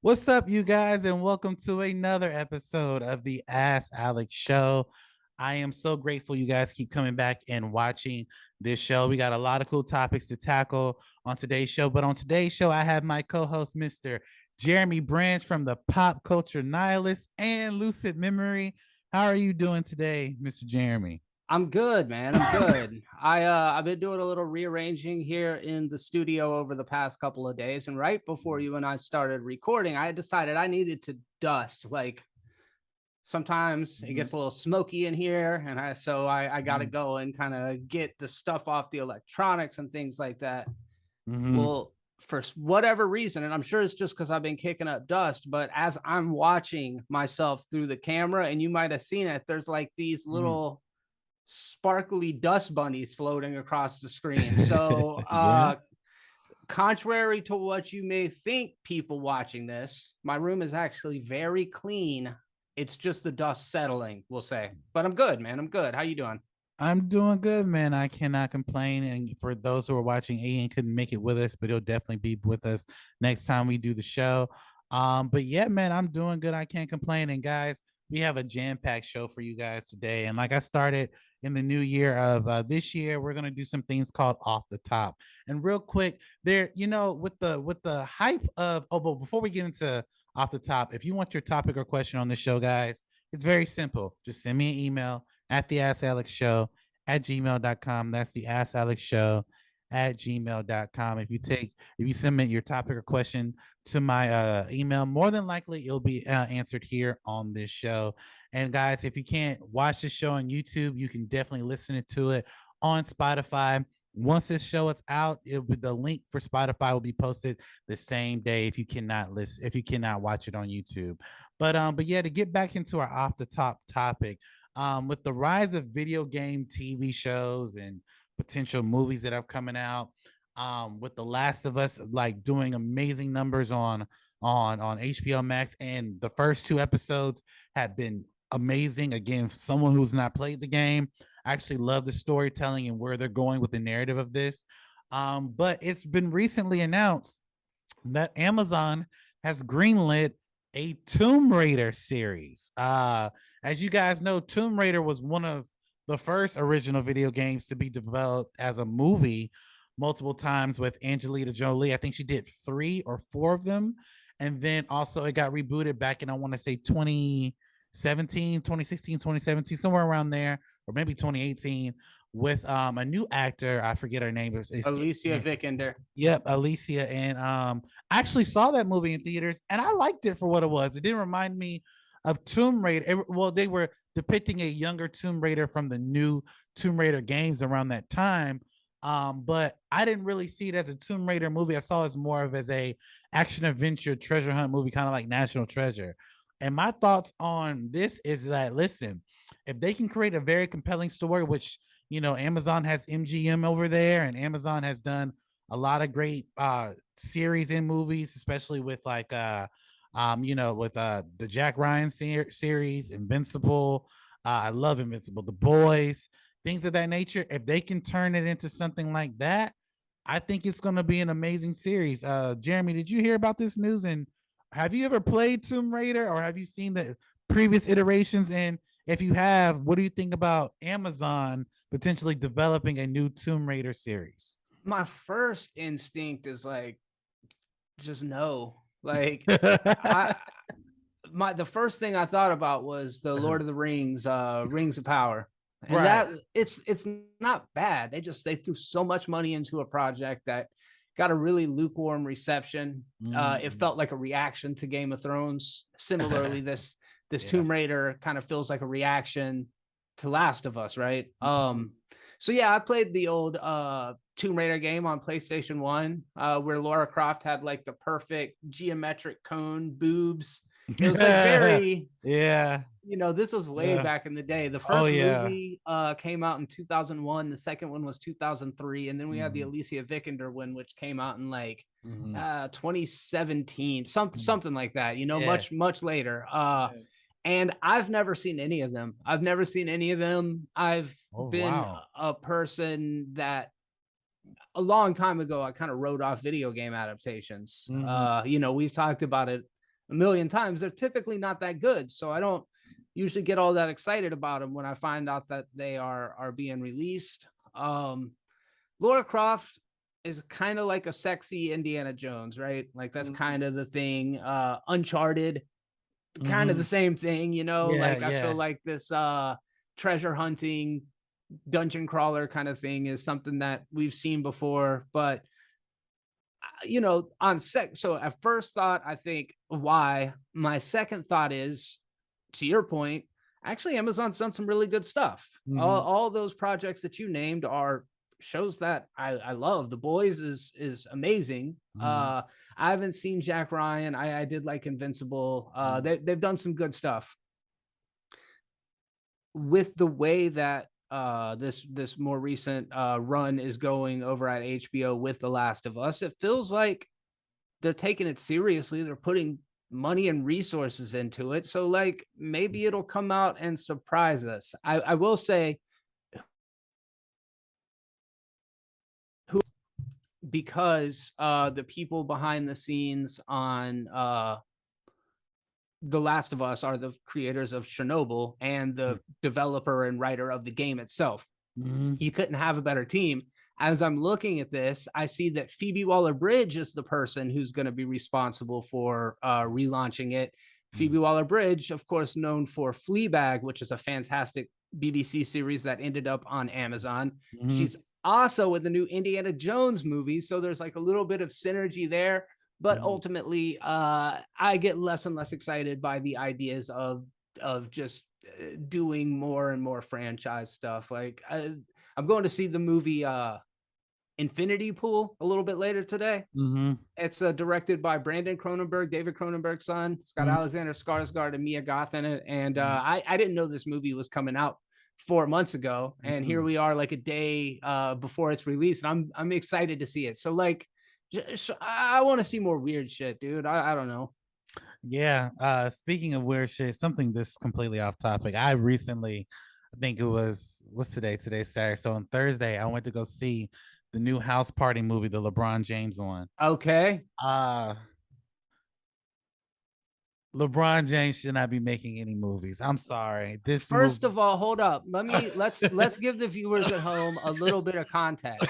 What's up, you guys, and welcome to another episode of the Ask Alex Show. I am so grateful you guys keep coming back and watching this show. We got a lot of cool topics to tackle on today's show, but on today's show, I have my co-host, Mr. Jeremy Branch from the Pop Culture Nihilist and Lucid Memory. How are you doing today, Mr. Jeremy? I'm good, man. I'm good. I've been doing a little rearranging here in the studio over the past couple of days, and right before you and I started recording, I decided I needed to dust. Like sometimes it gets a little smoky in here, and I got to go and kind of get the stuff off the electronics and things like that. Well, for whatever reason, and I'm sure it's just because I've been kicking up dust, but as I'm watching myself through the camera, and you might have seen it, there's like these little sparkly dust bunnies floating across the screen. So contrary to what you may think, people watching this, my room is actually very clean. It's just the dust settling, we'll say. But I'm good, man. I'm good. How you doing? I'm doing good, man. I cannot complain. And for those who are watching, Ian couldn't make it with us, but he'll definitely be with us next time we do the show. But yeah, man, I'm doing good. I can't complain. And guys, we have a jam-packed show for you guys today. And like I started in the new year of this year, we're gonna do some things called off the top. And real quick, there, with the hype of but before we get into off the top, if you want your topic or question on the show, guys, it's very simple. Just send me an email at theaskalexshow@gmail.com. That's the Ask Alex Show at gmail.com. If you submit your topic or question to my email, more than likely it'll be answered here on this show. And guys, if you can't watch the show on YouTube, you can definitely listen to it on Spotify. Once this show is out, the link for Spotify will be posted the same day if you cannot watch it on YouTube. But yeah, to get back into our off the top topic, with the rise of video game TV shows and potential movies that are coming out, with The Last of Us like doing amazing numbers on HBO Max, and the first two episodes have been amazing. Again, someone who's not played the game, I actually love the storytelling and where they're going with the narrative of this. But it's been recently announced that Amazon has greenlit a Tomb Raider series. As you guys know, Tomb Raider was one of the first original video games to be developed as a movie multiple times with Angelina Jolie. I think she did 3 or 4 of them. And then also it got rebooted back in, I want to say 2017, 2016, 2017, somewhere around there, or maybe 2018, with a new actor. I forget her name. Alicia Vikander. Yep, Alicia. And I actually saw that movie in theaters and I liked it for what it was. It didn't remind me of Tomb Raider. Well, they were depicting a younger Tomb Raider from the new Tomb Raider games around that time. But I didn't really see it as a Tomb Raider movie. I saw it as more of as a action adventure treasure hunt movie, kind of like National Treasure. And my thoughts on this is that, listen, if they can create a very compelling story, which, Amazon has MGM over there, and Amazon has done a lot of great series and movies, especially with like with the Jack Ryan series, Invincible. I love Invincible, The Boys, things of that nature. If they can turn it into something like that, I think it's going to be an amazing series. Jeremy, did you hear about this news? And have you ever played Tomb Raider, or have you seen the previous iterations? And if you have, what do you think about Amazon potentially developing a new Tomb Raider series? My first instinct is like, just no. Like the first thing I thought about was the Lord of the Rings, Rings of Power. And right. That it's not bad. They threw so much money into a project that got a really lukewarm reception. It felt like a reaction to Game of Thrones. Similarly, this Tomb Raider kind of feels like a reaction to Last of Us, right? So yeah, I played the old Tomb Raider game on PlayStation 1, where Lara Croft had like the perfect geometric cone boobs. It was like very, this was way back in the day. The first movie came out in 2001. The second one was 2003. And then we had the Alicia Vikander one, which came out in like 2017, something like that, much later. And I've never seen any of them. I've been a person that a long time ago, I kind of wrote off video game adaptations. We've talked about it a million times, they're typically not that good. So I don't usually get all that excited about them when I find out that they are being released. Laura Croft is kind of like a sexy Indiana Jones, right? Like that's kind of the thing. Uncharted, kind of the same thing, you know. Yeah, Like I yeah. feel like this treasure hunting dungeon crawler kind of thing is something that we've seen before, but you know, on so at first thought, I think why. My second thought is, to your point, actually Amazon's done some really good stuff. All those projects that you named are shows that I love. The Boys is amazing. I haven't seen Jack Ryan. I did like Invincible. They've done some good stuff. With the way that this more recent run is going over at HBO with The Last of Us, it feels like they're taking it seriously. They're putting money and resources into it. So like maybe it'll come out and surprise us. I will say, who, because the people behind the scenes on The Last of Us are the creators of Chernobyl and the developer and writer of the game itself. You couldn't have a better team. As I'm looking at this, I see that Phoebe Waller-Bridge is the person who's going to be responsible for relaunching it. Phoebe Waller-Bridge, of course, known for Fleabag, which is a fantastic BBC series that ended up on Amazon. She's also in the new Indiana Jones movie, so there's like a little bit of synergy there. But ultimately, I get less and less excited by the ideas of just doing more and more franchise stuff. Like I'm going to see the movie Infinity Pool a little bit later today. It's directed by Brandon Cronenberg, David Cronenberg's son. It's got Alexander Skarsgård and Mia Goth in it. And I didn't know this movie was coming out 4 months ago. And here we are like a day before it's released. And I'm excited to see it. So like, I want to see more weird shit, dude. I don't know. Yeah. Speaking of weird shit, something this completely off topic. I recently, I think it was what's today? Today's Saturday. So on Thursday, I went to go see the new House Party movie, the LeBron James one. Okay. LeBron James should not be making any movies. I'm sorry. This First movie... of all, hold up. Let's give the viewers at home a little bit of context.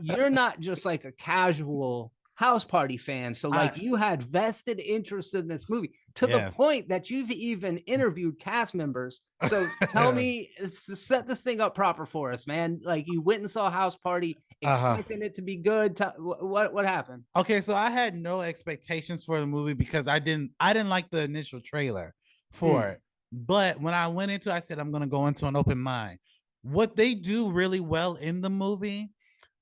You're not just like a casual House Party fan. So like you had vested interest in this movie to the point that you've even interviewed cast members. So tell me, set this thing up proper for us, man. Like you went and saw House Party expecting it to be good. What happened? Okay, so I had no expectations for the movie because I didn't like the initial trailer for it. But when I went into it, I said I'm gonna go into an open mind. What they do really well in the movie,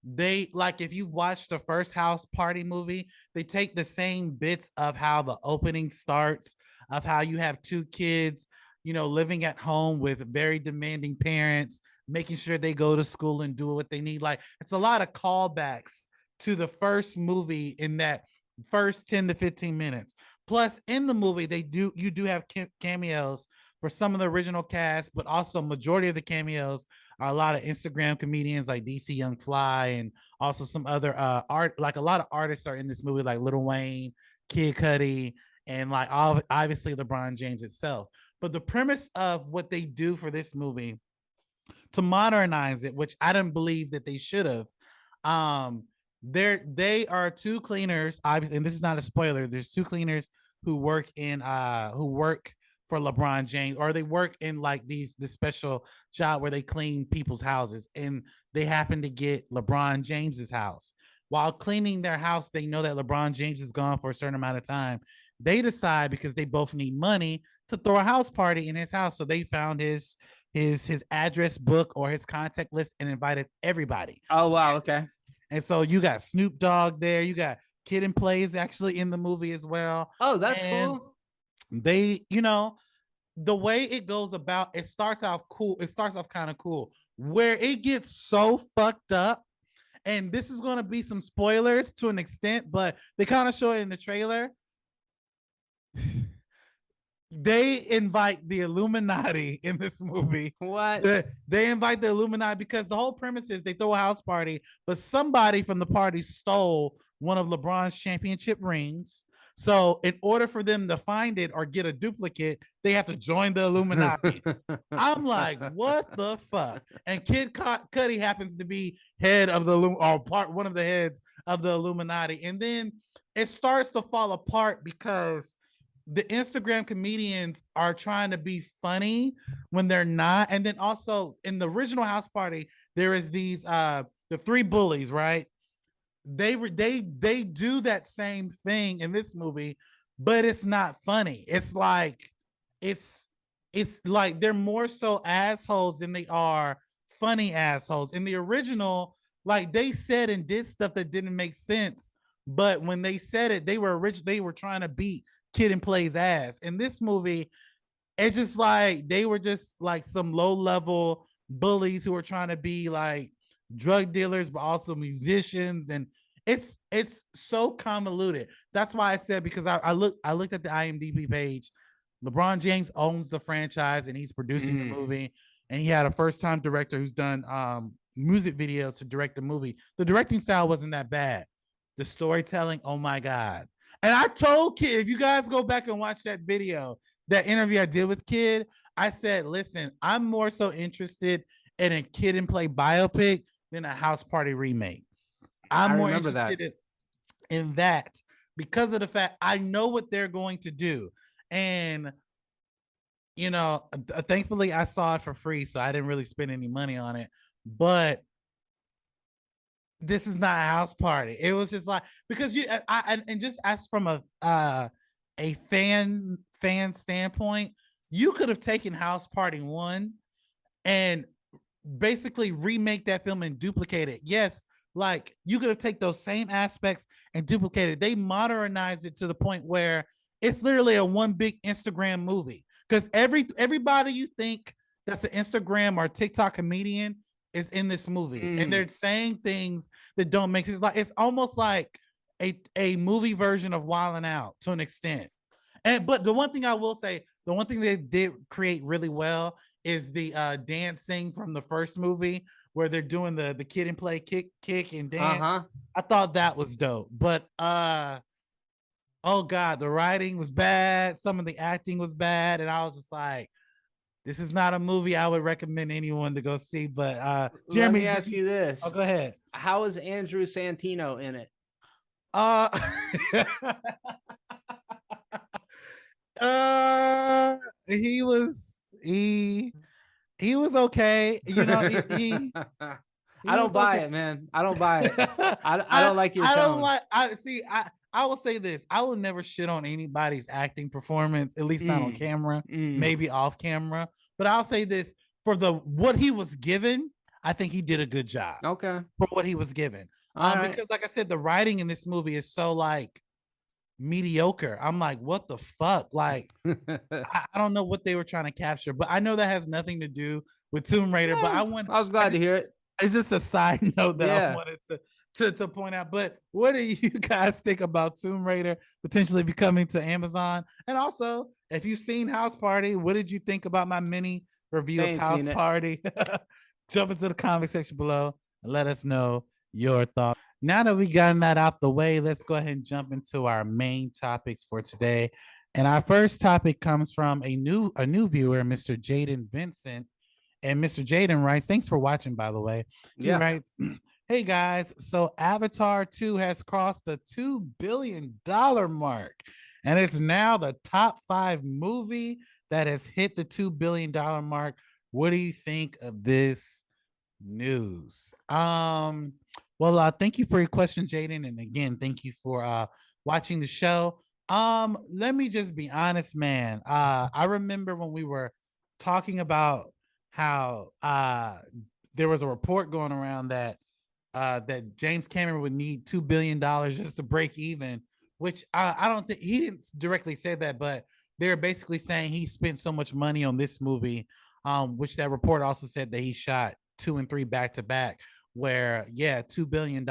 they like if you've watched the first House Party movie, they take the same bits of how the opening starts, of how you have two kids, you know, living at home with very demanding parents, making sure they go to school and do what they need. Like it's a lot of callbacks to the first movie in that first 10 to 15 minutes. Plus, in the movie, you do have cameos for some of the original cast, but also majority of the cameos are a lot of Instagram comedians like DC Young Fly and also some other art. Like a lot of artists are in this movie, like Lil Wayne, Kid Cudi, and like obviously LeBron James itself. But the premise of what they do for this movie to modernize it, which I didn't believe that they should have. They are two cleaners, obviously, and this is not a spoiler. There's two cleaners who work for LeBron James, or they work in like this special job where they clean people's houses, and they happen to get LeBron James's house. While cleaning their house, they know that LeBron James is gone for a certain amount of time. They decide, because they both need money, to throw a house party in his house. So they found his address book or his contact list and invited everybody. Oh wow, okay. And so you got Snoop Dogg there, you got Kid and Plays actually in the movie as well. Oh, that's cool. They, you know, the way it goes about, it starts off cool. It starts off kind of cool. Where it gets so fucked up, and this is going to be some spoilers to an extent, but they kind of show it in the trailer. They invite the Illuminati in this movie. What? They invite the Illuminati because the whole premise is they throw a house party, but somebody from the party stole one of LeBron's championship rings So in order for them to find it or get a duplicate, they have to join the Illuminati. I'm like, what the fuck? And Kid Cudi happens to be head of the or one of the heads of the Illuminati. And then it starts to fall apart because the Instagram comedians are trying to be funny when they're not. And then also in the original house party, there is these the three bullies, right? They do that same thing in this movie, but it's not funny. It's it's like they're more so assholes than they are funny assholes. In the original, like they said and did stuff that didn't make sense, but when they said it, they were trying to beat Kid and Play's ass. In this movie, it's just like they were just like some low level bullies who were trying to be like drug dealers, but also musicians, and it's so convoluted. That's why I said, because I looked at the IMDb page. LeBron James owns the franchise and he's producing the movie, and he had a first time director who's done music videos to direct the movie. The directing style wasn't that bad. The storytelling, oh my god. And I told Kid, if you guys go back and watch that video, that interview I did with Kid, I said, listen, I'm more so interested in a Kid and Play biopic than a House Party remake. I'm more interested in that because of the fact I know what they're going to do. And, you know, thankfully I saw it for free, so I didn't really spend any money on it. But this is not a house party. It was just like, because and just as from a fan standpoint, you could have taken House Party 1 and basically remake that film and duplicate it. Yes, like you could have taken those same aspects and duplicated. They modernized it to the point where it's literally a one big Instagram movie. Because everybody you think that's an Instagram or TikTok comedian is in this movie, and they're saying things that don't make sense. Like it's almost like a movie version of Wildin' Out to an extent. But the one thing I will say, the one thing they did create really well is the dancing from the first movie where they're doing the Kid and Play kick and dance. I thought that was dope. But oh god, the writing was bad, some of the acting was bad, and I was just like, this is not a movie I would recommend anyone to go see. But Jeremy, let me ask you this. Oh, go ahead. How is Andrew Santino in it? He was okay. You know, he I don't buy it, man. I don't buy it. I don't like your tone. I will say this. I will never shit on anybody's acting performance, at least not on camera, maybe off camera. But I'll say this, for what he was given, I think he did a good job. Okay. For what he was given. Because like I said, the writing in this movie is so like mediocre. I'm like, what the fuck? Like, I don't know what they were trying to capture, but I know that has nothing to do with Tomb Raider. But I was glad to hear it. It's just a side note that I wanted to point out. But what do you guys think about Tomb Raider potentially becoming to Amazon? And also, if you've seen House Party, what did you think about my mini review of House Party? Jump into the comment section below and let us know your thoughts. Now that we gotten that out the way, let's go ahead and jump into our main topics for today. And our first topic comes from a new viewer, Mr. Jaden Vincent. And Mr. Jaden writes, thanks for watching, by the way. He writes, hey guys, so Avatar 2 has crossed the $2 billion mark, and it's now the top 5 movie that has hit the $2 billion mark. What do you think of this news? Well, thank you for your question, Jaden. And again, thank you for watching the show. Let me just be honest, man. I remember when we were talking about how there was a report going around that that James Cameron would need $2 billion just to break even, which I don't think he didn't directly say that, but they're basically saying he spent so much money on this movie, which that report also said that he shot 2 and 3 back to back, where $2 billion,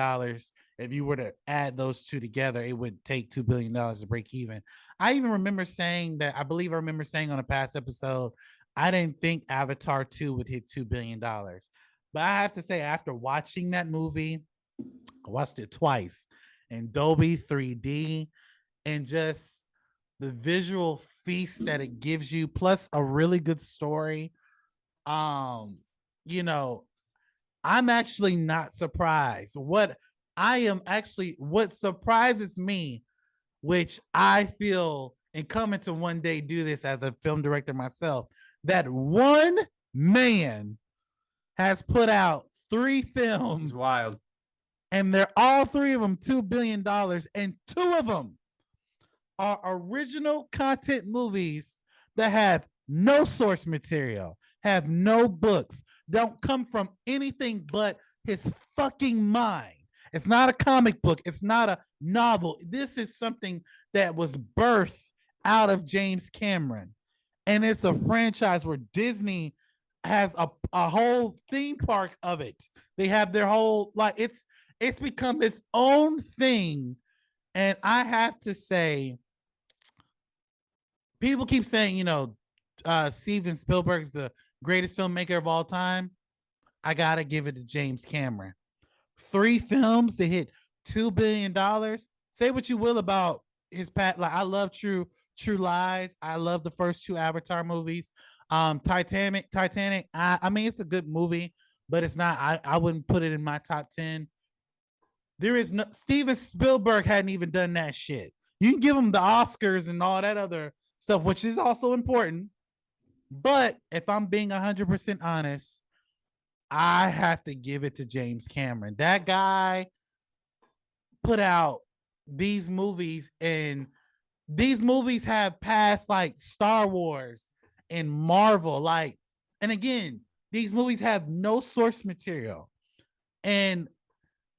if you were to add those two together, it would take $2 billion to break even. I even remember saying that, I believe I remember saying on a past episode, I didn't think Avatar 2 would hit $2 billion. But I have to say, after watching that movie, I watched it twice in Dolby 3D. and just the visual feast that it gives you, plus a really good story. Um, you know, I'm actually not surprised. What surprises me, which I feel and coming to one day do this as a film director myself, that one man has put out 3 It's films, wild. and they're all 3 of them $2 billion, and 2 of them are original content movies that have no source material, have no books, don't come from anything but his fucking mind. It's not a comic book. It's not a novel. This is something that was birthed out of James Cameron. And it's a franchise where Disney has a whole theme park of it. They have their whole, like, it's become its own thing. And I have to say, people keep saying, Steven Spielberg's the greatest filmmaker of all time. I gotta give it to James Cameron. 3 films to hit $2 billion. Say what you will about his pat. Like, I love True Lies. I love the first 2 Avatar movies. Titanic. I mean, it's a good movie, but it's not. I wouldn't put it in my top 10. There is no Steven Spielberg hadn't even done that shit. You can give him the Oscars and all that other stuff, which is also important. But if I'm being 100% honest, I have to give it to James Cameron. That guy put out these movies, and these movies have passed like Star Wars and Marvel. Like, and again, these movies have no source material. And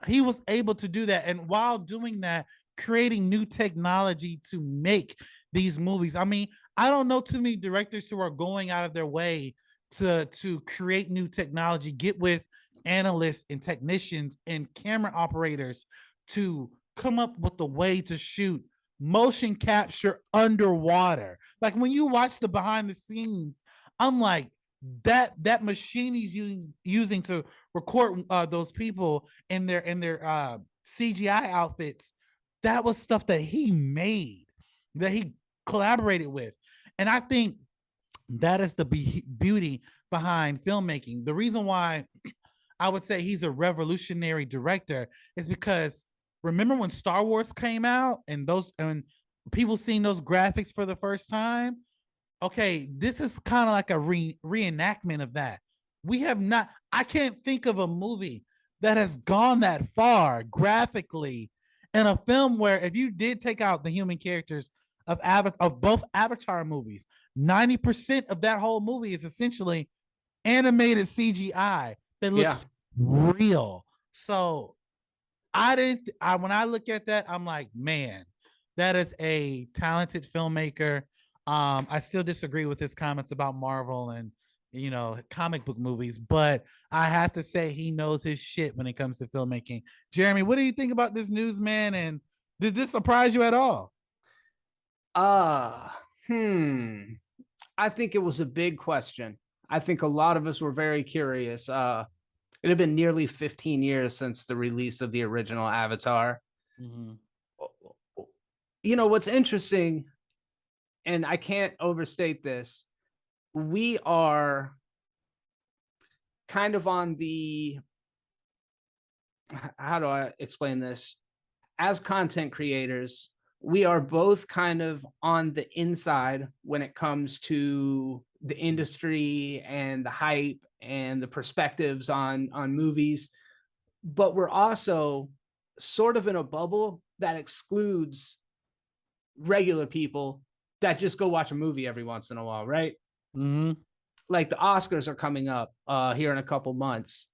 he was able to do that. And while doing that, creating new technology to make these movies. I mean, I don't know too many directors who are going out of their way to create new technology, get with analysts and technicians and camera operators to come up with a way to shoot motion capture underwater. Like, when you watch the behind the scenes, I'm like, that machine he's using to record those people in their CGI outfits, that was stuff that he made, that he collaborated with. And I think that is the beauty behind filmmaking. The reason why I would say he's a revolutionary director is because, remember when Star Wars came out and people seeing those graphics for the first time? Okay, this is kind of like a reenactment of that. I can't think of a movie that has gone that far graphically in a film where, if you did take out the human characters of both Avatar movies, 90% of that whole movie is essentially animated CGI that looks real. So when I look at that, I'm like, man, that is a talented filmmaker. I still disagree with his comments about Marvel and comic book movies, but I have to say he knows his shit when it comes to filmmaking. Jeremy, what do you think about this news, man? And did this surprise you at all? I think it was a big question. I think a lot of us were very curious. It had been nearly 15 years since the release of the original Avatar. Mm-hmm. What's interesting, and I can't overstate this, we are kind of on the, how do I explain this? As content creators, we are both kind of on the inside when it comes to the industry and the hype and the perspectives on movies, but we're also sort of in a bubble that excludes regular people that just go watch a movie every once in a while, right? Mm-hmm. Like, the Oscars are coming up here in a couple months,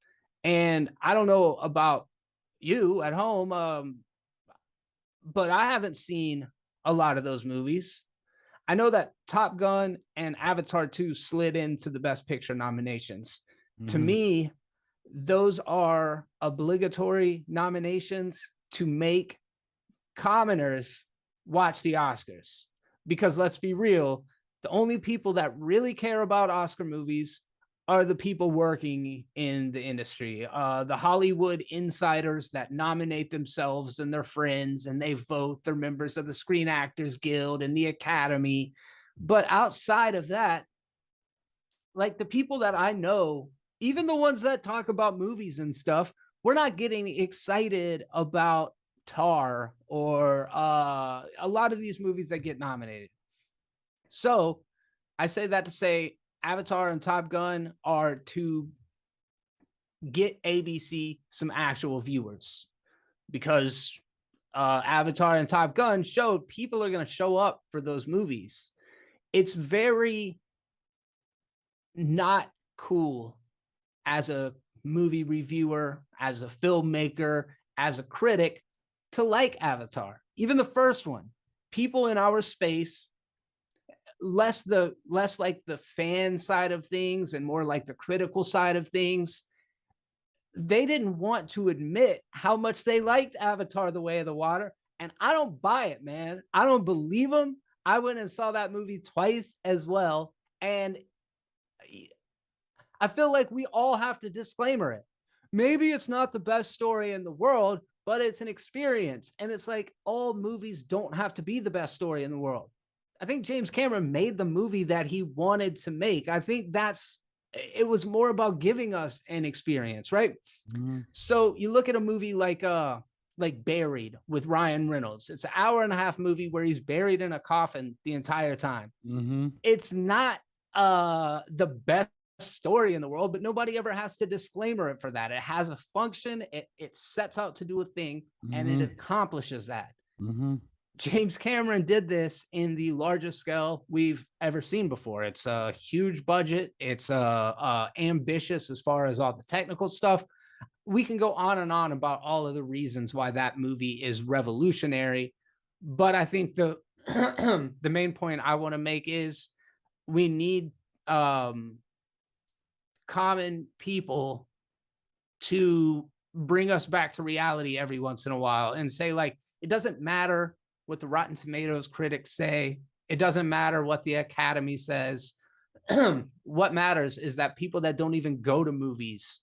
and I don't know about you at home, but I haven't seen a lot of those movies. I know that Top Gun and Avatar 2 slid into the Best Picture nominations. Mm-hmm. To me, those are obligatory nominations to make commoners watch the Oscars. Because let's be real, the only people that really care about Oscar movies are the people working in the industry, the Hollywood insiders that nominate themselves and their friends, and they vote. They're members of the Screen Actors Guild and the Academy. But outside of that, like the people that I know, even the ones that talk about movies and stuff, we're not getting excited about Tar or a lot of these movies that get nominated. So I say that to say Avatar and Top Gun are to get ABC some actual viewers, because Avatar and Top Gun showed people are going to show up for those movies. It's very not cool as a movie reviewer, as a filmmaker, as a critic to like Avatar. Even the first one, people in our space, less like the fan side of things and more like the critical side of things, they didn't want to admit how much they liked Avatar: The Way of the Water. And I don't buy it, man. I don't believe them. I went and saw that movie twice as well. And I feel like we all have to disclaimer it. Maybe it's not the best story in the world, but it's an experience. And it's like all movies don't have to be the best story in the world. I think James Cameron made the movie that he wanted to make. I think it was more about giving us an experience, right? Mm-hmm. So you look at a movie like Buried with Ryan Reynolds. It's an 1.5 hour movie where he's buried in a coffin the entire time. Mm-hmm. It's not the best story in the world, but nobody ever has to disclaimer it for that. It has a function. It sets out to do a thing, mm-hmm. and it accomplishes that. Mm-hmm. James Cameron did this in the largest scale we've ever seen before. It's a huge budget. It's ambitious as far as all the technical stuff. We can go on and on about all of the reasons why that movie is revolutionary. But I think the main point I want to make is we need common people to bring us back to reality every once in a while and say, like, it doesn't matter what the Rotten Tomatoes critics say. It doesn't matter what the Academy says. What matters is that people that don't even go to movies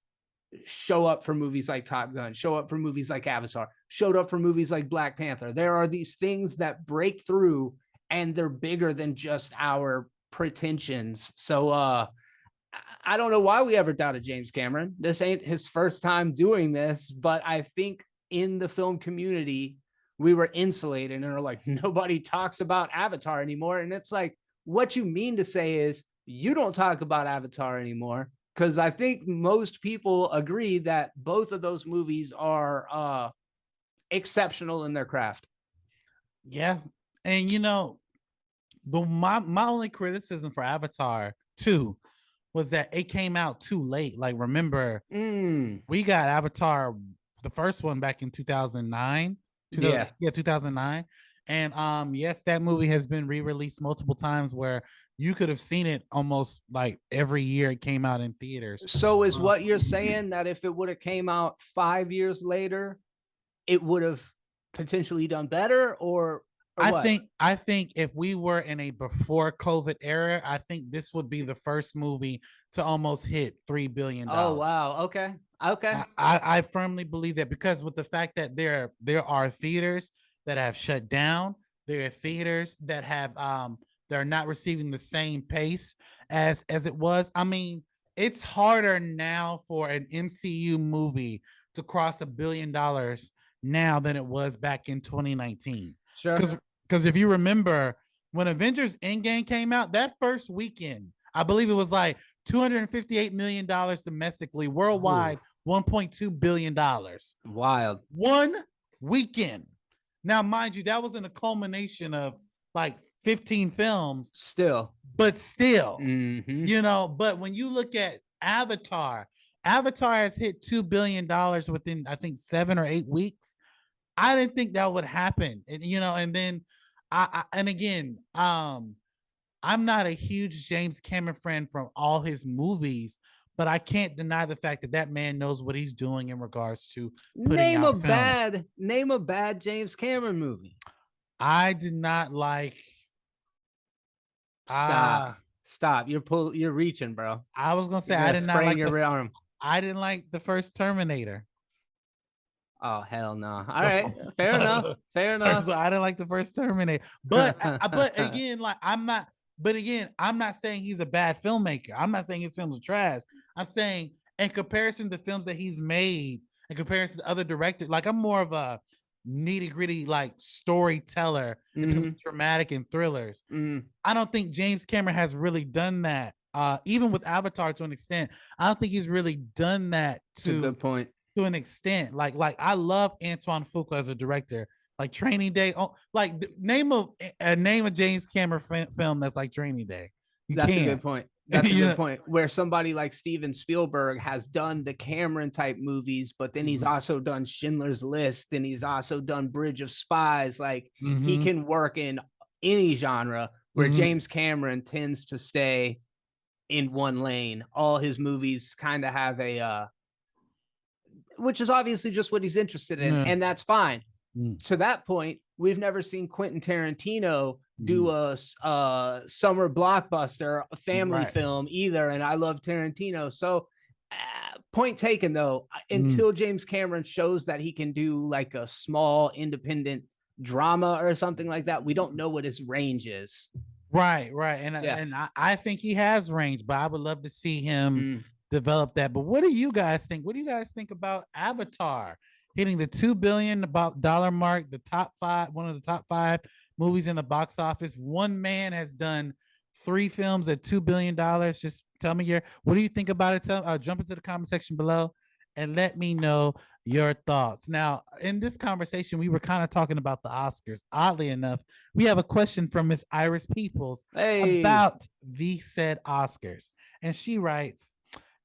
show up for movies like Top Gun, show up for movies like Avatar, showed up for movies like Black Panther. There are these things that break through, and they're bigger than just our pretensions. So I don't know why we ever doubted James Cameron. This ain't his first time doing this, but I think in the film community, we were insulated and are like, nobody talks about Avatar anymore. And it's like, what you mean to say is you don't talk about Avatar anymore. Because I think most people agree that both of those movies are exceptional in their craft. Yeah. And, you know, my only criticism for Avatar 2 was that it came out too late. Like, remember, we got Avatar, the first one, back in 2009. 2009. And yes, that movie has been re-released multiple times where you could have seen it almost like every year it came out in theaters. So is what you're saying that if it would have came out 5 years later, it would have potentially done better, or I think if we were in a before COVID era, I think this would be the first movie to almost hit $3 billion. Oh, wow. Okay. I firmly believe that, because with the fact that there are theaters that have shut down, there are theaters that have they're not receiving the same pace as it was. I mean, it's harder now for an MCU movie to cross $1 billion now than it was back in 2019. Sure. Because if you remember, when Avengers Endgame came out, that first weekend, I believe it was like $258 million domestically, worldwide, $1.2 billion. Wild. One weekend. Now, mind you, that was in a culmination of like 15 films. But still, you know, but when you look at Avatar has hit $2 billion within, I think, 7 or 8 weeks. I didn't think that would happen. And, you know, and then I'm not a huge James Cameron fan from all his movies, but I can't deny the fact that that man knows what he's doing in regards to putting out films. Name a bad James Cameron movie. I did not like. Stop. Stop. You're reaching, bro. I was gonna say You're I gonna did not sprain like your arm. I didn't like the first Terminator. Oh hell no. All right. Fair enough. Fair enough. I didn't like the first Terminator. But again, like I'm not saying he's a bad filmmaker. I'm not saying his films are trash. I'm saying in comparison to films that he's made, in comparison to other directors, like I'm more of a nitty gritty like storyteller in terms of dramatic and thrillers. I don't think James Cameron has really done that. Even with Avatar to an extent, I don't think he's really done that That's a good point. to an extent. Like I love Antoine Fuqua as a director. Like Training Day. Oh, like name a James Cameron film that's like Training Day. You That's can't. a good point. That's a You good know? point. Where somebody like Steven Spielberg has done the Cameron type movies, but then he's also done Schindler's List and he's also done Bridge of Spies. Like he can work in any genre, where James Cameron tends to stay in one lane. All his movies kind of have a which is obviously just what he's interested in, and that's fine. To that point, we've never seen Quentin Tarantino do a summer blockbuster, a family film either, and I love Tarantino. So, point taken though. Until James Cameron shows that he can do like a small independent drama or something like that, we don't know what his range is. Right. And I think he has range, but I would love to see him develop that. But what do you guys think? What do you guys think about Avatar hitting the $2 billion mark, the top five, one of the top five movies in the box office? One man has done 3 films at $2 billion. Just tell me what do you think about it? Jump into the comment section below and let me know your thoughts. Now, in this conversation, we were kind of talking about the Oscars. Oddly enough, we have a question from Miss Iris Peoples about the said Oscars. And she writes,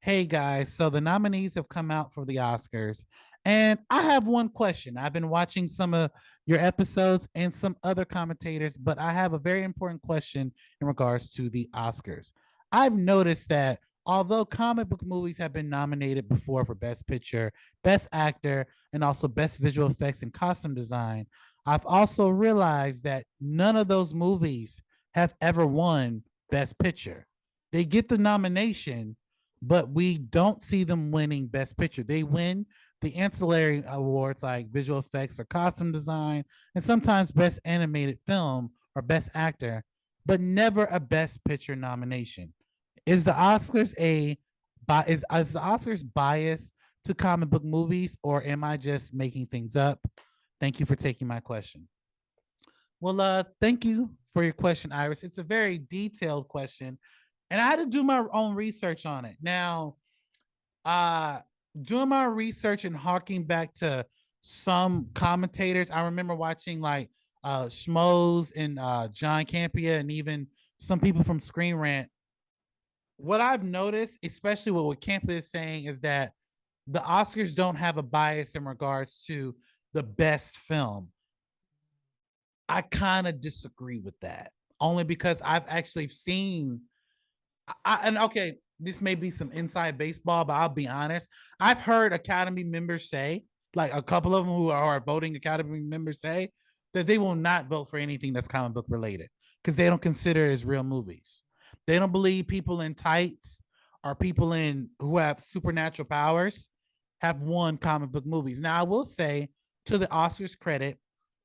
"Hey guys, so the nominees have come out for the Oscars. And I have one question. I've been watching some of your episodes and some other commentators, but I have a very important question in regards to the Oscars. I've noticed that although comic book movies have been nominated before for Best Picture, Best Actor, and also Best Visual Effects and Costume Design, I've also realized that none of those movies have ever won Best Picture. They get the nomination, but we don't see them winning Best Picture. They win the ancillary awards like visual effects or costume design, and sometimes Best Animated Film or Best Actor, but never a Best Picture nomination. Is the Oscars is the Oscars biased to comic book movies, or am I just making things up? Thank you for taking my question." Well, thank you for your question, Iris. It's a very detailed question, and I had to do my own research on it. Now, doing my research and harking back to some commentators, I remember watching like Schmoes and John Campia and even some people from Screen Rant. What I've noticed, especially what Campia is saying, is that the Oscars don't have a bias in regards to the best film. I kind of disagree with that, only because I've actually seen, and okay, this may be some inside baseball, but I'll be honest. I've heard Academy members say, like a couple of them who are voting Academy members say, that they will not vote for anything that's comic book related because they don't consider it as real movies. They don't believe people in tights or people in who have supernatural powers have won comic book movies. Now, I will say, to the Oscars' credit,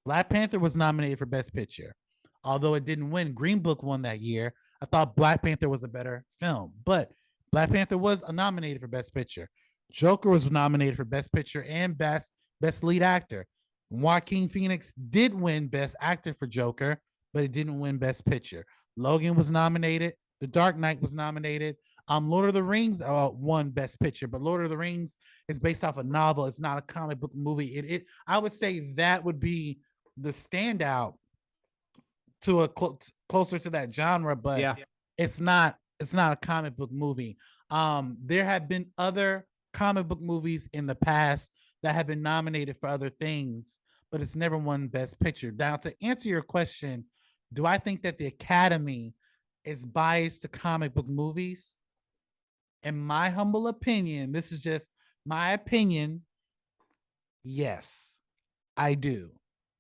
Black Panther was nominated for Best Picture. Although it didn't win, Green Book won that year. I thought Black Panther was a better film, but Black Panther was nominated for Best Picture. Joker was nominated for Best Picture and Best Lead Actor. Joaquin Phoenix did win Best Actor for Joker, but it didn't win Best Picture. Logan was nominated. The Dark Knight was nominated. Lord of the Rings won Best Picture, but Lord of the Rings is based off a novel. It's not a comic book movie. I would say that would be the standout to a closer to that genre, but it's not a comic book movie. There have been other comic book movies in the past that have been nominated for other things, but it's never won Best Picture. Now, to answer your question, do I think that the Academy is biased to comic book movies? In my humble opinion, this is just my opinion, yes, I do.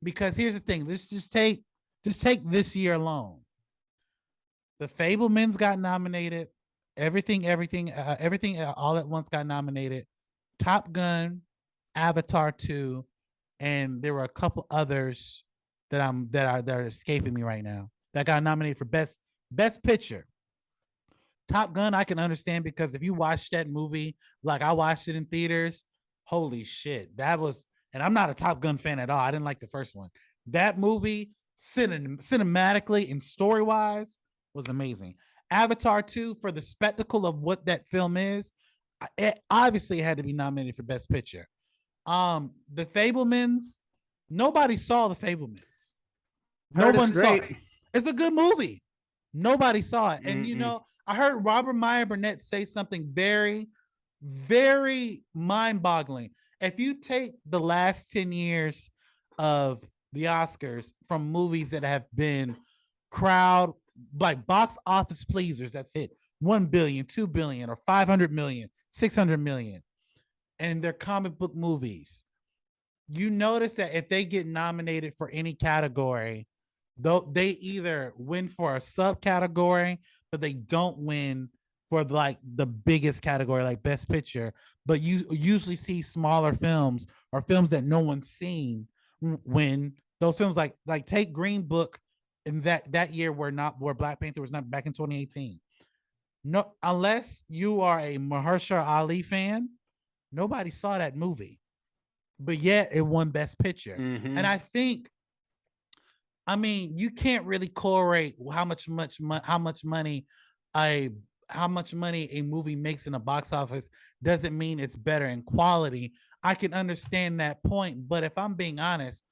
Because here's the thing, let's just take this year alone. The Fablemans got nominated. Everything, all at once got nominated. Top Gun, Avatar 2, and there were a couple others that are escaping me right now that got nominated for best picture. Top Gun, I can understand because if you watch that movie, like I watched it in theaters, holy shit, that was. And I'm not a Top Gun fan at all. I didn't like the first one. That movie, cinematically and story wise, was amazing. Avatar 2, for the spectacle of what that film is, it obviously had to be nominated for Best Picture. The Fablemans, nobody saw the Fablemans. No Heard it's one saw great. it. It's a good movie. Nobody saw it. And Mm-mm. I heard Robert Meyer Burnett say something very, very mind-boggling. If you take the last 10 years of the Oscars from movies that have been crowd, like box office pleasers, that's it. 1 billion, 2 billion, or 500 million, 600 million, and they're comic book movies. You notice that if they get nominated for any category, though they either win for a subcategory, but they don't win for like the biggest category, like Best Picture. But you usually see smaller films or films that no one's seen win those films. Like take Green Book in that year where Black Panther was not back in 2018. No, unless you are a Mahershala Ali fan, nobody saw that movie, but yet it won Best Picture. Mm-hmm. And I think, I mean, you can't really correlate how much money a how much money a movie makes in a box office doesn't mean it's better in quality. I can understand that point, but if I'm being honest,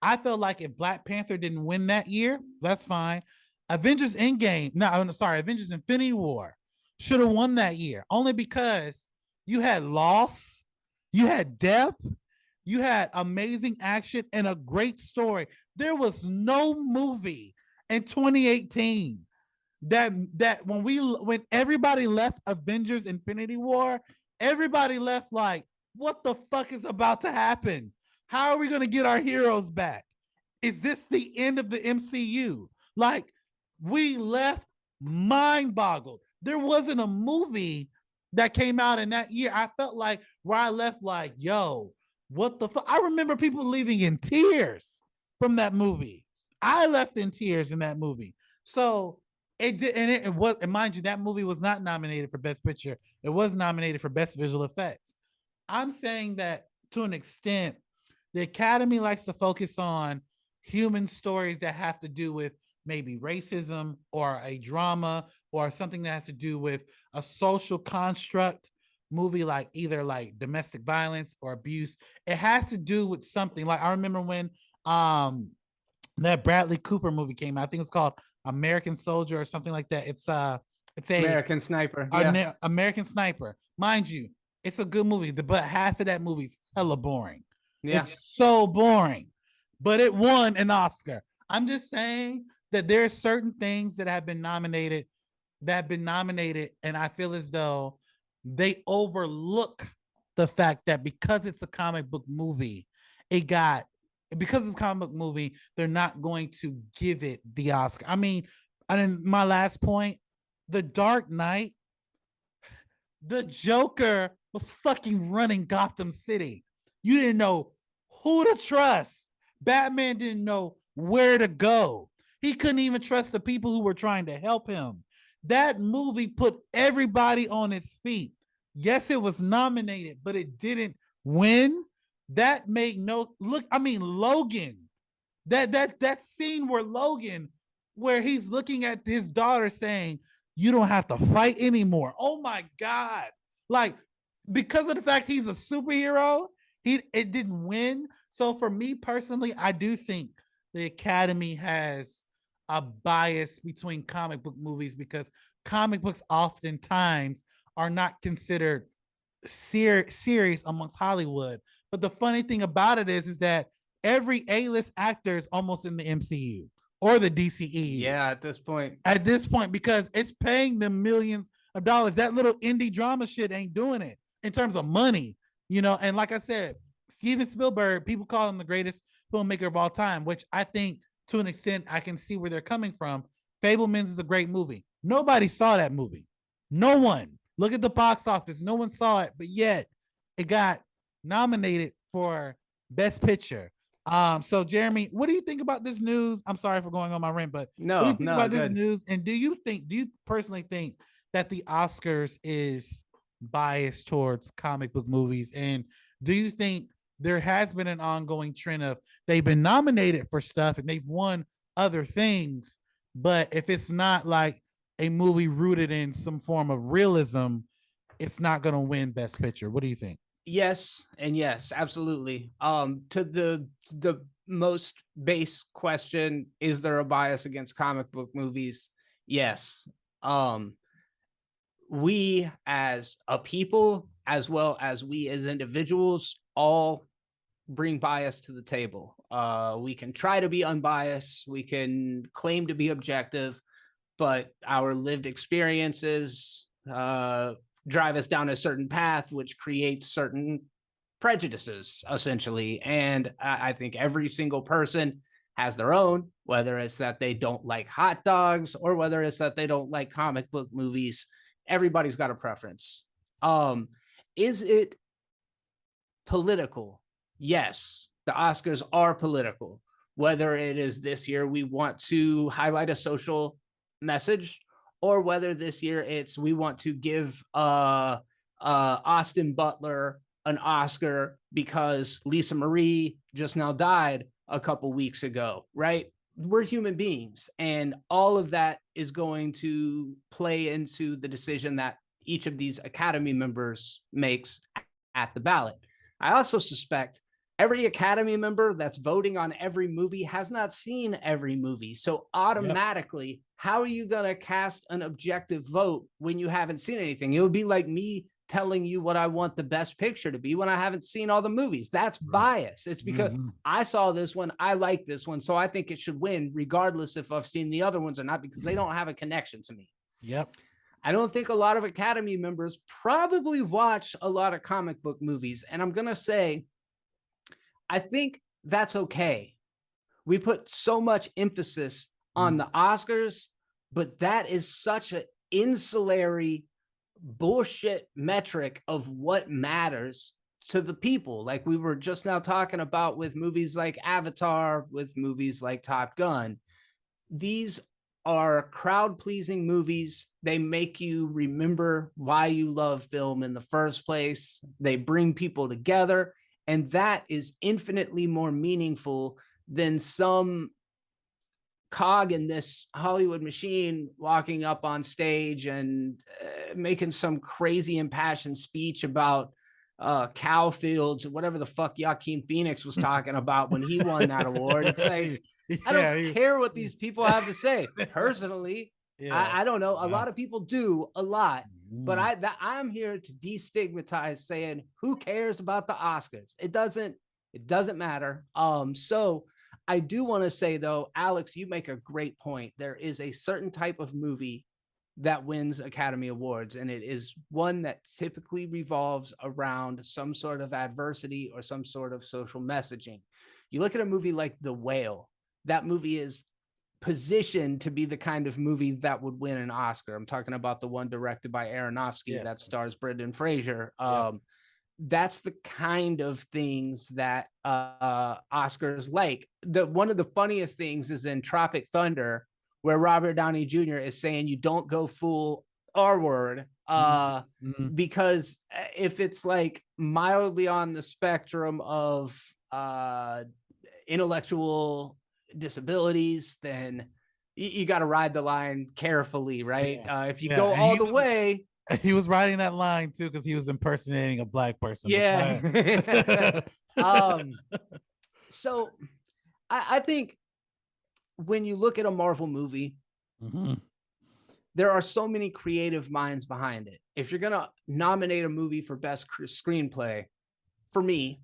I felt like if Black Panther didn't win that year, that's fine. Avengers Endgame, no, I'm sorry, Avengers Infinity War should have won that year, only because you had loss, you had depth, you had amazing action and a great story. There was no movie in 2018 that when everybody left Avengers Infinity War, everybody left like, what the fuck is about to happen? How are we going to get our heroes back? Is this the end of the MCU? Like, we left mind boggled. There wasn't a movie that came out in that year. I felt like where I left like, yo, what the fuck? I remember people leaving in tears from that movie. I left in tears in that movie. So it did, and it was, and mind you, that movie was not nominated for Best Picture. It was nominated for Best Visual Effects. I'm saying that to an extent, the Academy likes to focus on human stories that have to do with maybe racism or a drama or something that has to do with a social construct movie, like either like domestic violence or abuse. It has to do with something. Like I remember when that Bradley Cooper movie came out. I think it's called American Soldier or something like that. It's a American Sniper. Yeah. American Sniper. Mind you, it's a good movie, but half of that movie's hella boring. Yeah. It's so boring, but it won an Oscar. I'm just saying that there are certain things that have been nominated, and I feel as though they overlook the fact that because it's a comic book movie, because it's a comic book movie, they're not going to give it the Oscar. I mean, and then my last point, The Dark Knight, the Joker was fucking running Gotham City. You didn't know who to trust. Batman didn't know where to go. He couldn't even trust the people who were trying to help him. That movie put everybody on its feet. Yes, it was nominated, but it didn't win. That made no look. I mean, Logan, that scene where he's looking at his daughter saying, "You don't have to fight anymore." Oh my God! Like, because of the fact he's a superhero, it didn't win. So for me personally, I do think the Academy has a bias between comic book movies because comic books oftentimes are not considered serious amongst Hollywood. But the funny thing about it is that every A-list actor is almost in the MCU or the DCEU. Yeah, at this point. At this point, because it's paying them millions of dollars. That little indie drama shit ain't doing it in terms of money, And like I said, Steven Spielberg, people call him the greatest filmmaker of all time, which I think to an extent I can see where they're coming from. Fablemans is a great movie. Nobody saw that movie. No one. Look at the box office. No one saw it, but yet it got nominated for Best Picture. So Jeremy, what do you think about this news? I'm sorry for going on my rant, but what do you think about this news? And do you personally think that the Oscars is biased towards comic book movies? And do you think there has been an ongoing trend of they've been nominated for stuff and they've won other things, but if it's not like a movie rooted in some form of realism, it's not going to win Best Picture? What do you think? Yes, and yes, absolutely. To the most base question, is there a bias against comic book movies? Yes. We as a people, as well as we as individuals, all bring bias to the table. We can try to be unbiased, we can claim to be objective, but our lived experiences drive us down a certain path, which creates certain prejudices, essentially. And I think every single person has their own, whether it's that they don't like hot dogs or whether it's that they don't like comic book movies. Everybody's got a preference. Is it political? Yes, the Oscars are political. Whether it is this year we want to highlight a social message, or whether this year it's we want to give Austin Butler an Oscar because Lisa Marie just now died a couple weeks ago, right? We're human beings, and all of that is going to play into the decision that each of these Academy members makes at the ballot. I also suspect every Academy member that's voting on every movie has not seen every movie. So automatically, how are you going to cast an objective vote when you haven't seen anything? It would be like me telling you what I want the best picture to be when I haven't seen all the movies. That's bias. It's because I saw this one, I like this one, so I think it should win regardless if I've seen the other ones or not, because they don't have a connection to me. Yep. I don't think a lot of Academy members probably watch a lot of comic book movies. And I'm going to say, I think that's okay. We put so much emphasis on the Oscars, but that is such an insulary bullshit metric of what matters to the people. Like we were just now talking about with movies like Avatar, with movies like Top Gun. These are crowd-pleasing movies. They make you remember why you love film in the first place. They bring people together, and that is infinitely more meaningful than some cog in this Hollywood machine walking up on stage and making some crazy impassioned speech about cow fields, whatever the fuck Joaquin Phoenix was talking about when he won that award. It's like, I don't care what these people have to say. Personally, I don't know. A lot of people do a lot, but I'm here to destigmatize saying, who cares about the Oscars? It doesn't matter. So I do want to say though, Alex, you make a great point. There is a certain type of movie that wins Academy Awards, and it is one that typically revolves around some sort of adversity or some sort of social messaging. You look at a movie like The Whale, that movie is positioned to be the kind of movie that would win an Oscar. I'm talking about the one directed by Aronofsky that stars Brendan Fraser. That's the kind of things that Oscars like. One of the funniest things is in Tropic Thunder, where Robert Downey Jr. is saying you don't go full R-word because if it's like mildly on the spectrum of intellectual disabilities, then you got to ride the line carefully, right? If you go all the way. He was riding that line too because he was impersonating a black person. Yeah. So I think when you look at a Marvel movie, there are so many creative minds behind it. If you're going to nominate a movie for best screenplay, for me,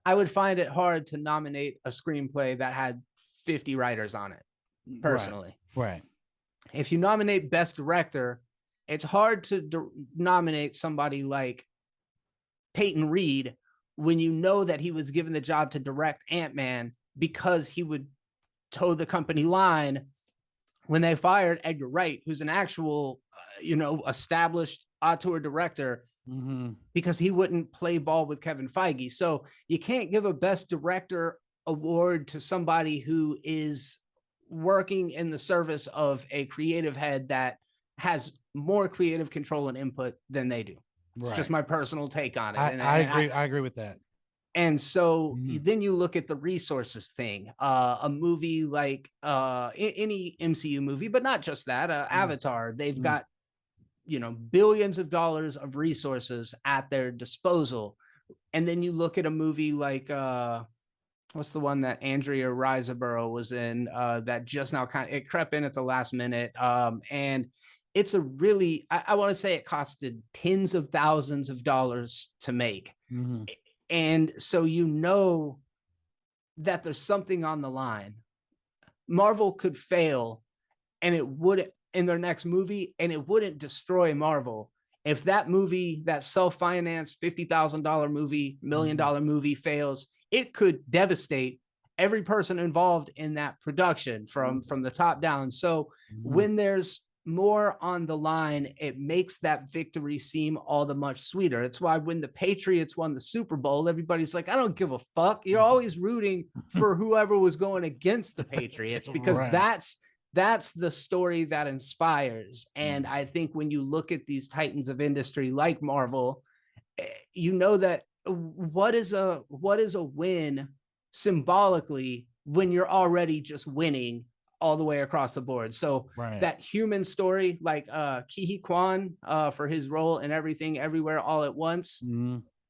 I would find it hard to nominate a screenplay that had 50 writers on it, personally. Right. If you nominate best director, it's hard to nominate somebody like Peyton Reed when you know that he was given the job to direct Ant-Man because he would toe the company line when they fired Edgar Wright, who's an actual, established auteur director, because he wouldn't play ball with Kevin Feige. So you can't give a best director award to somebody who is working in the service of a creative head that has more creative control and input than they do. It's Right. just my personal take on it. I agree. I agree with that. And so then you look at the resources thing, a movie like any MCU movie, but not just that, Avatar, they've got, billions of dollars of resources at their disposal. And then you look at a movie like, what's the one that Andrea Riseborough was in, that just now it crept in at the last minute. And it's a really, I want to say it costed tens of thousands of dollars to make. And so that there's something on the line. Marvel could fail and it wouldn't in their next movie, and it wouldn't destroy Marvel. If that movie, that self-financed $50,000 movie, $1 million movie fails, it could devastate every person involved in that production from the top down. So when there's more on the line, it makes that victory seem all the much sweeter. It's why when the Patriots won the Super Bowl, everybody's like, I don't give a fuck. You're always rooting for whoever was going against the Patriots, because that's the story that inspires. And I think when you look at these titans of industry like Marvel, you know that what is a win symbolically when you're already just winning all the way across the board. So that human story, like Ke Quan for his role in Everything Everywhere All at Once,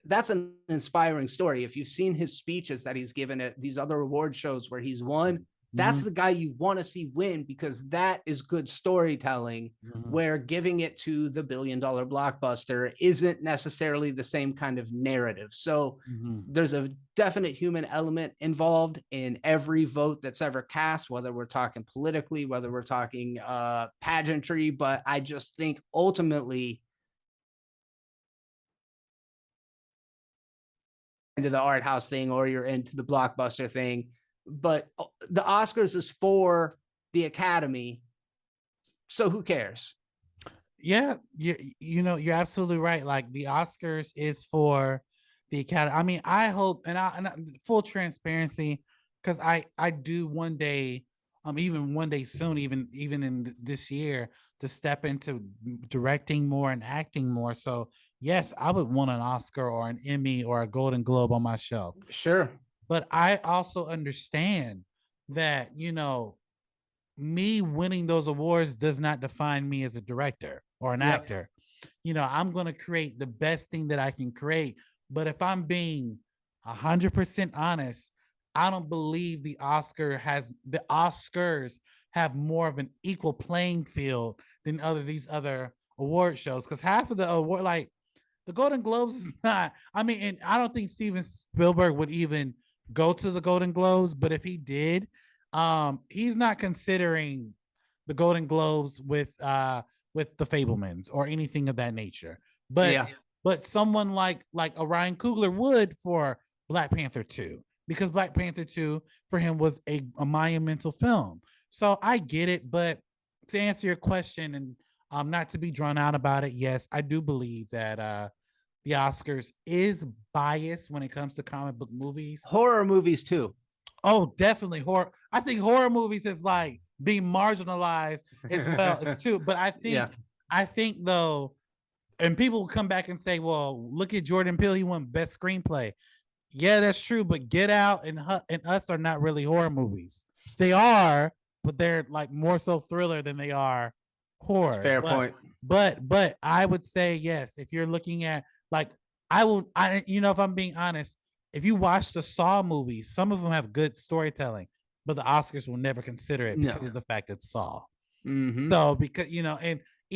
that's an inspiring story. If you've seen his speeches that he's given at these other award shows where he's won, that's the guy you want to see win, because that is good storytelling, where giving it to the $1 billion blockbuster isn't necessarily the same kind of narrative. So there's a definite human element involved in every vote that's ever cast, whether we're talking politically, whether we're talking pageantry. But I just think ultimately, into the art house thing or you're into the blockbuster thing, but the Oscars is for the Academy. So who cares? Yeah, you're absolutely right. Like, the Oscars is for the Academy. I mean, I hope, and full transparency, because I do one day, even one day soon, even in this year, to step into directing more and acting more. So yes, I would want an Oscar or an Emmy or a Golden Globe on my show. Sure. But I also understand that, me winning those awards does not define me as a director or an actor. I'm going to create the best thing that I can create. But if I'm being 100% honest, I don't believe the Oscars have more of an equal playing field than these other award shows. Because half of the award, like the Golden Globes, is not. I mean, and I don't think Steven Spielberg would even go to the Golden Globes. But if he did, he's not considering the Golden Globes with the Fablemans or anything of that nature. But someone like a Ryan Coogler would for Black Panther 2, because Black Panther 2 for him was a monumental film. So I get it, but to answer your question, and not to be drawn out about it, yes, I do believe that the Oscars is biased when it comes to comic book movies. Horror movies too. Oh, definitely horror. I think horror movies is like being marginalized as well as too. But I think though, and people will come back and say, well, look at Jordan Peele, he won best screenplay. Yeah, that's true. But Get Out and Us are not really horror movies. They are, but they're like more so thriller than they are horror. Fair point. But I would say yes, if you're looking at like, if I'm being honest, if you watch the Saw movies, some of them have good storytelling, but the Oscars will never consider it because of the fact it's Saw. So because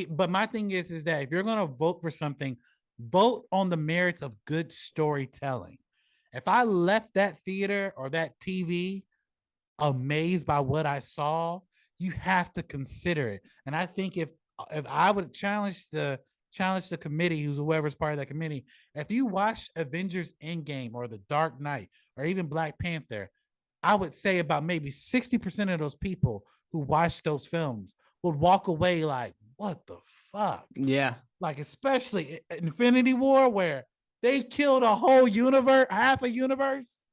but my thing is that if you're going to vote for something, vote on the merits of good storytelling. If I left that theater or that TV amazed by what I saw, you have to consider it. And I think if I would challenge the committee, whoever's part of that committee, if you watch Avengers Endgame or The Dark Knight or even Black Panther, I would say about maybe 60% of those people who watched those films would walk away like, what the fuck? Yeah. Like, especially Infinity War, where they killed a whole universe, half a universe.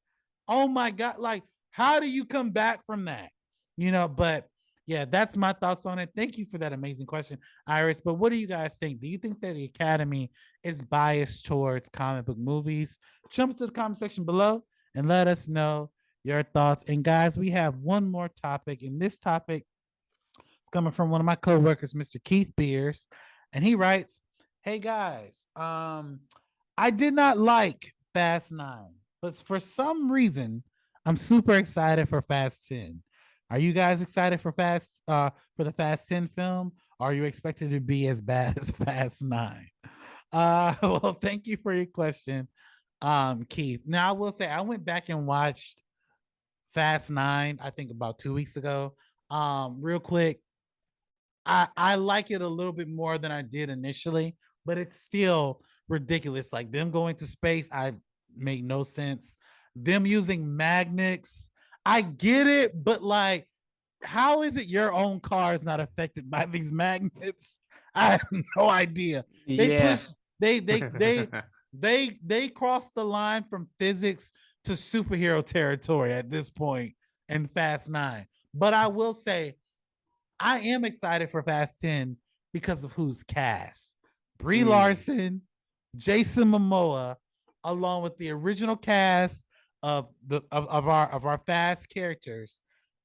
Oh my God. Like, how do you come back from that? But yeah, that's my thoughts on it. Thank you for that amazing question, Iris. But what do you guys think? Do you think that the Academy is biased towards comic book movies? Jump into the comment section below and let us know your thoughts. And guys, we have one more topic. And this topic is coming from one of my coworkers, Mr. Keith Beers. And he writes, hey guys, I did not like Fast 9, but for some reason, I'm super excited for Fast 10. Are you guys excited for the Fast 10 film? Or are you expected to be as bad as Fast 9? Well, thank you for your question, Keith. Now I will say I went back and watched Fast 9, I think about 2 weeks ago. Real quick, I like it a little bit more than I did initially, but it's still ridiculous. Like them going to space, I make no sense. Them using magnets, I get it, but like, how is it your own car is not affected by these magnets? I have no idea. They Yeah. push, they cross the line from physics to superhero territory at this point in Fast 9. But I will say I am excited for Fast 10 because of who's cast. Brie Larson, Jason Momoa, along with the original cast of our Fast characters,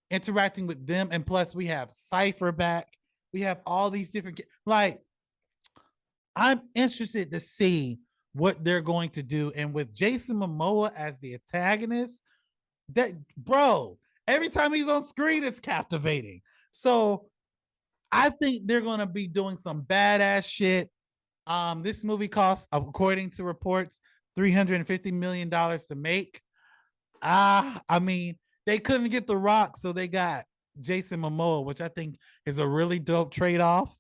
interacting with them, and plus we have Cypher back. We have all these different like. I'm interested to see what they're going to do, and with Jason Momoa as the antagonist, that bro, every time he's on screen, it's captivating. So I think they're going to be doing some badass shit. This movie costs, according to reports, $350 million to make. I mean, they couldn't get The Rock, so they got Jason Momoa, which I think is a really dope trade off.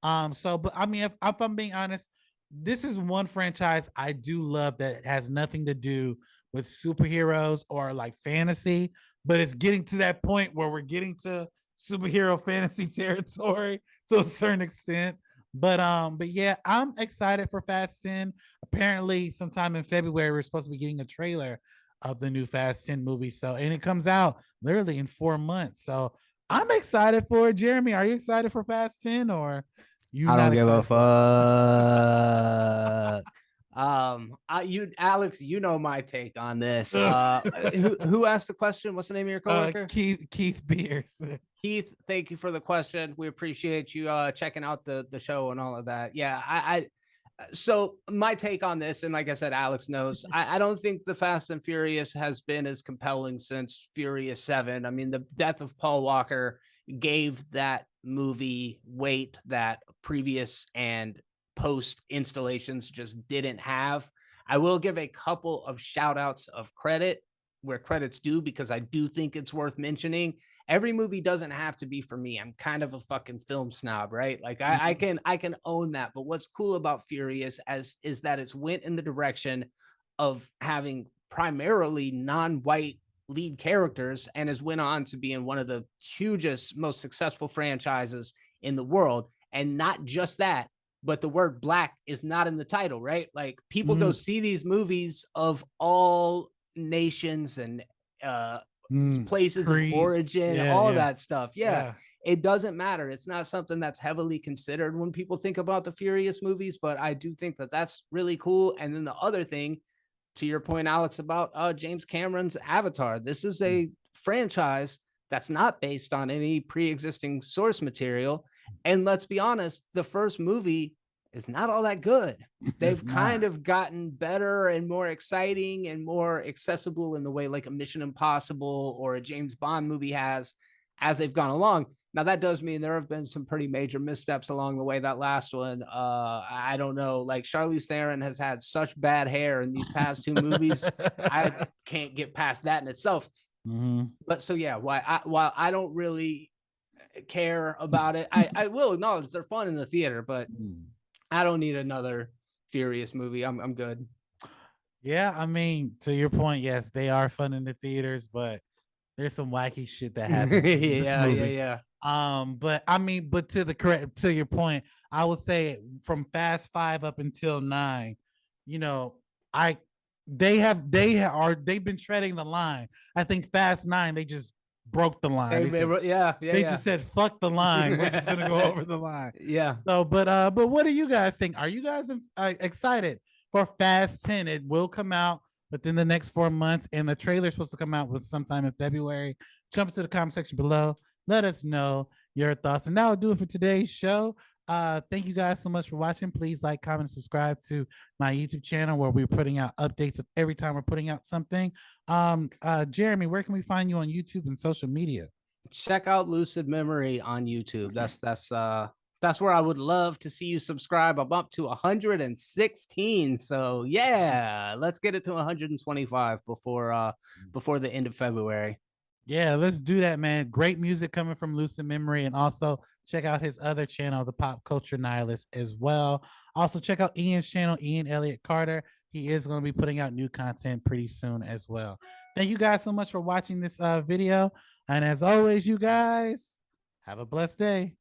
But I mean, if I'm being honest, this is one franchise I do love that has nothing to do with superheroes or like fantasy, but it's getting to that point where we're getting to superhero fantasy territory to a certain extent. But yeah, I'm excited for Fast 10. Apparently, sometime in February, we're supposed to be getting a trailer of the new Fast 10 movie. So, and it comes out literally in 4 months. So I'm excited for it. Jeremy, are you excited for Fast 10 or you I don't not give a excited for fuck. Alex, you know my take on this. Who asked the question? What's the name of your coworker? Keith Beers. Keith, thank you for the question. We appreciate you checking out the show and all of that. Yeah, so my take on this, and like I said, Alex knows, I don't think the Fast and Furious has been as compelling since Furious 7. I mean, the death of Paul Walker gave that movie weight that previous and post installations just didn't have. I will give a couple of shout outs of credit where credit's due, because I do think it's worth mentioning. Every movie doesn't have to be for me. I'm kind of a fucking film snob, right? Like I can own that. But what's cool about Furious is that it's went in the direction of having primarily non-white lead characters, and has went on to be in one of the hugest, most successful franchises in the world. And not just that, but the word black is not in the title, right? Like people go see these movies of all nations and places Creeds, of origin, yeah, all yeah. that stuff. Yeah. It doesn't matter. It's not something that's heavily considered when people think about the Furious movies, but I do think that that's really cool. And then the other thing, to your point, Alex, about James Cameron's Avatar, this is a franchise that's not based on any pre-existing source material. And let's be honest, the first movie is not all that good. They've kind of gotten better and more exciting and more accessible in the way like a Mission Impossible or a James Bond movie has as they've gone along. Now, that does mean there have been some pretty major missteps along the way. That last one, I don't know. Like Charlize Theron has had such bad hair in these past two movies. I can't get past that in itself. But so, yeah, while I don't really care about it, I will acknowledge they're fun in the theater, but I don't need another Furious movie. I'm good. Yeah, I mean, to your point, yes, they are fun in the theaters, but There's some wacky shit that happens in this Yeah, yeah, movie. yeah. But I mean, but to your point, I would say from Fast 5 up until 9, you know, I they've been treading the line. I think Fast 9 they just broke the line. They said Yeah, yeah, they yeah. just said fuck the line. We're just gonna go over the line. Yeah. So, but what do you guys think? Are you guys excited for Fast 10? It will come out within the next 4 months, and the trailer is supposed to come out with sometime in February. Jump into the comment section below. Let us know your thoughts, and that will do it for today's show. Thank you guys so much for watching. Please like, comment, and subscribe to my YouTube channel where we're putting out updates of every time we're putting out something. Jeremy, where can we find you on YouTube and social media? Check out Lucid Memory on YouTube. That's where I would love to see you subscribe. I'm up to 116. So yeah, let's get it to 125 before the end of February. Yeah, let's do that, man. Great music coming from Lucid Memory. And also check out his other channel, The Pop Culture Nihilist, as well. Also, check out Ian's channel, Ian Elliott Carter. He is going to be putting out new content pretty soon as well. Thank you guys so much for watching this video. And as always, you guys have a blessed day.